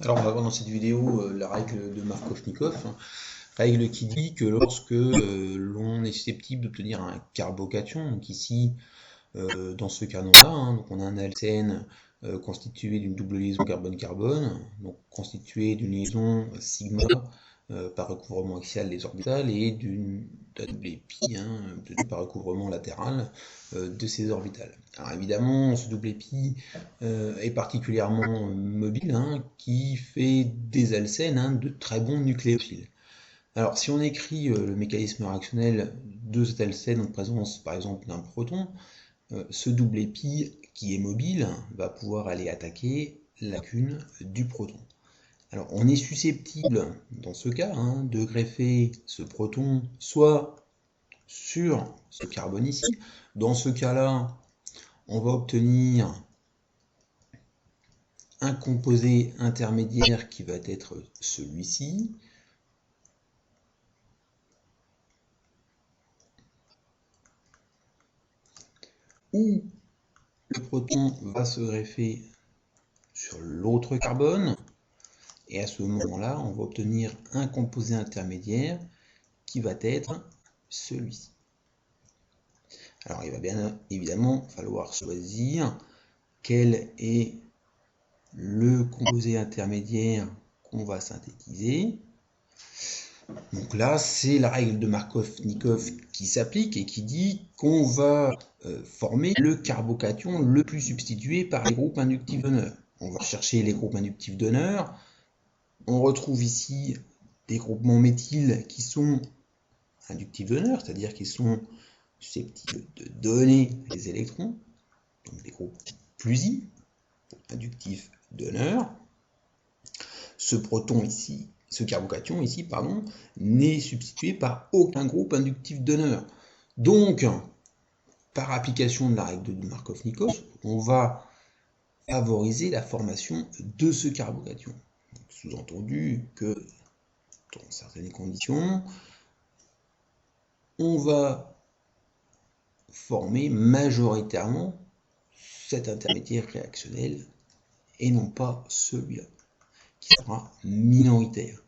Alors on va voir dans cette vidéo la règle de Markovnikov, hein. Règle qui dit que lorsque l'on est susceptible d'obtenir un carbocation, donc ici dans ce canon-là, hein, donc on a un alcène constitué d'une double liaison carbone-carbone, donc constitué d'une liaison sigma par recouvrement axial des orbitales et d'une double épi par recouvrement latéral de ces orbitales. Alors évidemment, ce double épi est particulièrement mobile, hein, qui fait des alcènes de très bons nucléophiles. Alors si on écrit le mécanisme réactionnel de cet alcène en présence par exemple d'un proton, ce double épi qui est mobile va pouvoir aller attaquer la lacune du proton. Alors on est susceptible dans ce cas de greffer ce proton soit sur ce carbone ici. Dans ce cas-là, on va obtenir un composé intermédiaire qui va être celui-ci. Où le proton va se greffer sur l'autre carbone, et à ce moment-là, on va obtenir un composé intermédiaire qui va être celui-ci. Alors il va bien évidemment falloir choisir quel est le composé intermédiaire qu'on va synthétiser. Donc là, c'est la règle de Markovnikov qui s'applique et qui dit qu'on va former le carbocation le plus substitué par les groupes inductifs d'honneur. On va chercher les groupes inductifs d'honneur. On retrouve ici des groupements méthyl qui sont inductifs d'honneur, c'est-à-dire qui sont susceptibles de donner les électrons, donc des groupes plus I, inductifs d'honneur. Ce proton ici, ce carbocation ici, pardon, n'est substitué par aucun groupe inductif d'honneur. Donc, par application de la règle de Markovnikov, on va favoriser la formation de ce carbocation. Sous-entendu que, dans certaines conditions, on va former majoritairement cet intermédiaire réactionnel et non pas celui-là, qui sera minoritaire.